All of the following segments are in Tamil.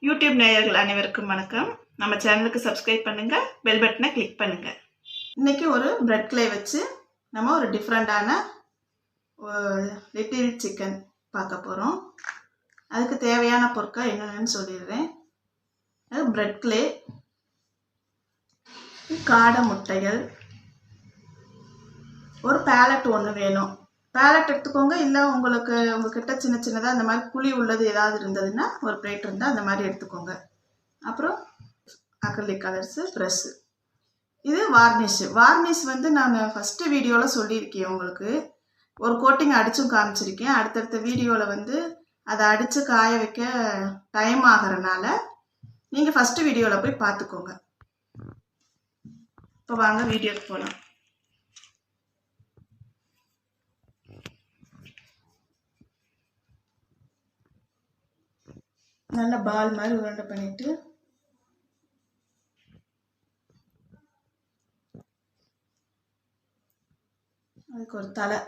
யூடியூப் நேயர்கள் அனைவருக்கும் வணக்கம். நம்ம சேனலுக்கு சப்ஸ்கிரைப் பண்ணுங்க, பெல் பட்டனை கிளிக் பண்ணுங்க. இன்னைக்கு ஒரு பிரெட் கிளே வச்சு நம்ம ஒரு டிஃப்ரெண்டான லிட்டில் சிக்கன் பார்க்க போகிறோம். அதுக்கு தேவையான பொருட்கள் என்னென்னு சொல்லிடுறேன். அது பிரெட் கிளே, காடை முட்டைகள், ஒரு பேலட் ஒன்று வேணும். பேலட் எடுத்துக்கோங்க, இல்லை உங்ககிட்ட சின்ன சின்னதாக அந்த மாதிரி குழி உள்ளது ஏதாவது இருந்ததுன்னா ஒரு பிளேட் இருந்தால் அந்த மாதிரி எடுத்துக்கோங்க. அப்புறம் அக்ரிலிக் கலர்ஸு, ப்ரெஷ்ஷு. இது வார்னிஷ் வந்து நான் ஃபஸ்ட்டு வீடியோவில் சொல்லியிருக்கேன். உங்களுக்கு ஒரு கோட்டிங் அடித்தும் காமிச்சிருக்கேன். அடுத்தடுத்த வீடியோவில் வந்து அதை அடித்து காய வைக்க டைம் ஆகிறனால நீங்கள் ஃபஸ்ட்டு வீடியோவில் போய் பார்த்துக்கோங்க. இப்போ வாங்க வீடியோக்கு போகலாம். நல்லா பால் மாதிரி உருண்டை பண்ணிட்டு அதுக்கு ஒரு தலை,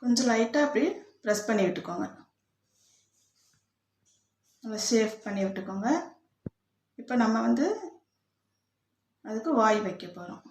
கொஞ்சம் லைட்டாக அப்படி ப்ரெஸ் பண்ணி விட்டுக்கோங்க, நல்லா ஷேப் பண்ணி விட்டுக்கோங்க. இப்போ நம்ம வந்து அதுக்கு வாய் வைக்க போகிறோம்.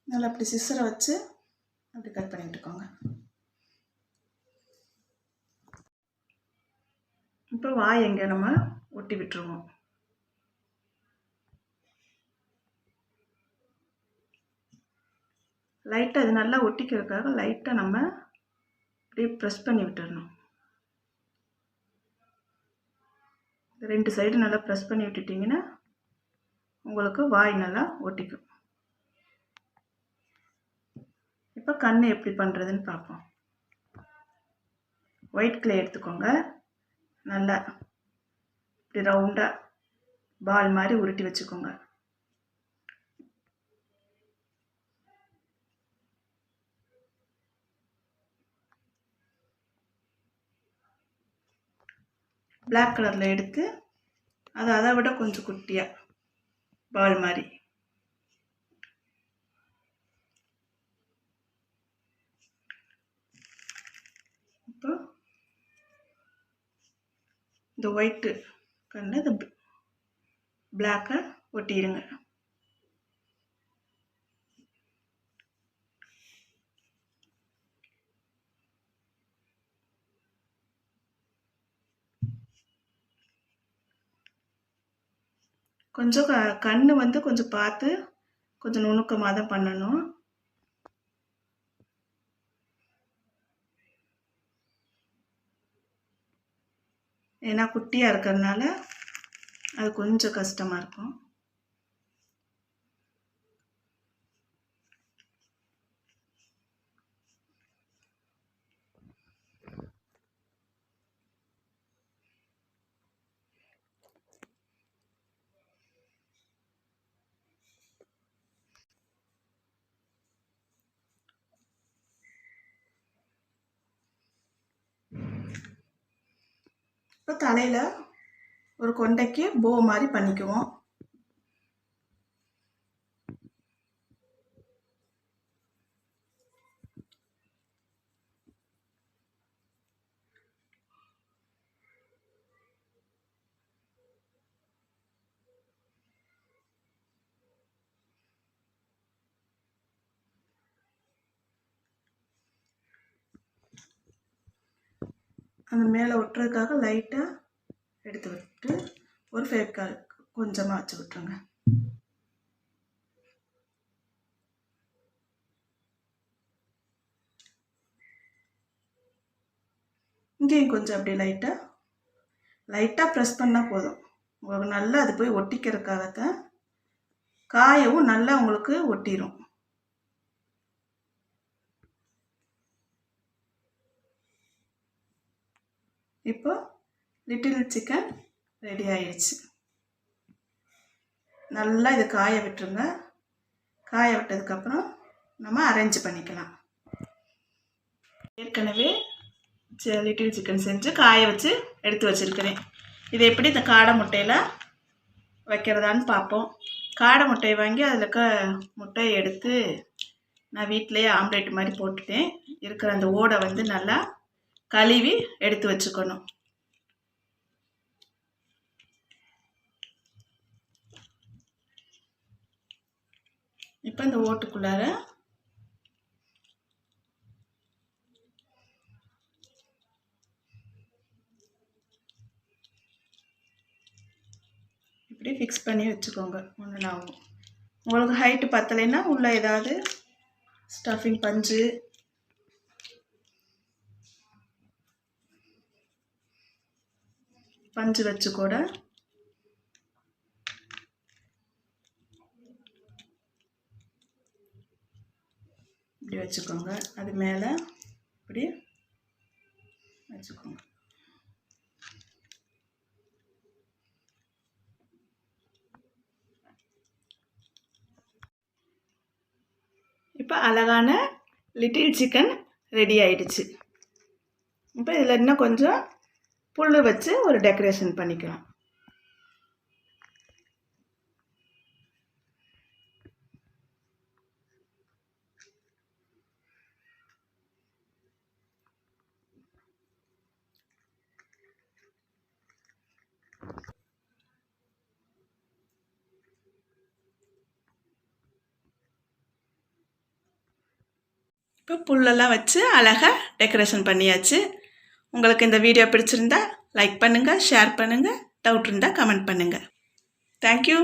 நல்லா அப்படி சிசரை வச்சு அப்படி கட் பண்ணி விட்டுக்கோங்க. இப்போ வாய் எங்கே நம்ம ஒட்டி விட்டுருவோம். லைட்டாக இது நல்லா ஒட்டிக்கிறதுக்காக லைட்டாக நம்ம அப்படியே ப்ரெஸ் பண்ணி விட்டுடணும். ரெண்டு சைடு நல்லா ப்ரெஸ் பண்ணி விட்டுட்டிங்கன்னா உங்களுக்கு வாய் நல்லா ஒட்டிக்கும். இப்போ கண் எப்படி பண்ணுறதுன்னு பார்ப்போம். ஒயிட் கிளே எடுத்துக்கோங்க, நல்லா இப்படி ரவுண்டாக பால் மாதிரி உருட்டி வச்சுக்கோங்க. பிளாக் கலரில் எடுத்து அதை விட கொஞ்சம் குட்டியாக பால் மாதிரி இப்போ இந்த ஒயிட்டு கண்ணு இந்த பிளாக்கை ஒட்டிடுங்க. கொஞ்சம் கண்ணு வந்து கொஞ்சம் பார்த்து கொஞ்சம் நுணுக்கமாக தான் பண்ணணும். ஏன்னா குட்டியாக இருக்கிறதுனால அது கொஞ்சம் கஷ்டமாக இருக்கும். இப்போ தலையில் ஒரு கொண்டைக்கு போ மாதிரி பண்ணிக்குவோம். அந்த மேலே ஒட்டுறதுக்காக லைட்டாக எடுத்து விட்டு ஒரு ஃபேக்கால் கொஞ்சமாக வச்சு விட்டுருங்க. இங்கேயும் கொஞ்சம் அப்படியே லைட்டாக ப்ரெஸ் பண்ணால் போதும். உங்களுக்கு நல்லா அது போய் ஒட்டிக்கிறதுக்காகத்தான். காயவும் நல்லா உங்களுக்கு ஒட்டிடும். இப்போ லிட்டில் சிக்கன் ரெடி ஆயிடுச்சு. நல்லா இது காய விட்டுருங்க. காய விட்டதுக்கப்புறம் நம்ம அரேஞ்ச் பண்ணிக்கலாம். ஏற்கனவே லிட்டில் சிக்கன் செஞ்சு காய வச்சு எடுத்து வச்சுருக்கிறேன். இது எப்படி இந்த காடை முட்டையில் வைக்கிறதான்னு பார்ப்போம். காடை முட்டையை வாங்கி அதில் இருக்க முட்டையை எடுத்து நான் வீட்டிலையே ஆம்லேட் மாதிரி போட்டுட்டேன். இருக்கிற அந்த ஓடை வந்து நல்லா கழுவி எடுத்து வச்சுக்கணும். இப்போ இந்த ஓட்டுக்குள்ளார இப்படி ஃபிக்ஸ் பண்ணி வச்சுக்கோங்க. ஒன்று ஆகும். உங்களுக்கு ஹைட்டு பத்தலைன்னா உள்ளே ஏதாவது ஸ்டஃபிங் பஞ்சு வச்சு கூட இப்படி வச்சுக்கோங்க. அது மேலே இப்படி வச்சுக்கோங்க. இப்போ அழகான லிட்டில் சிக்கன் ரெடி ஆயிடுச்சு. இப்போ இதில் இன்னும் கொஞ்சம் புல் வச்சு ஒரு டெக்கரேஷன் பண்ணிக்கலாம். இப்போ புல்லெல்லாம் வச்சு அழகாக டெக்கரேஷன் பண்ணியாச்சு. உங்களுக்கு இந்த வீடியோ பிடிச்சிருந்தா லைக் பண்ணுங்கள், ஷேர் பண்ணுங்கள், டவுட் இருந்தால் கமெண்ட் பண்ணுங்கள். தேங்க்யூ.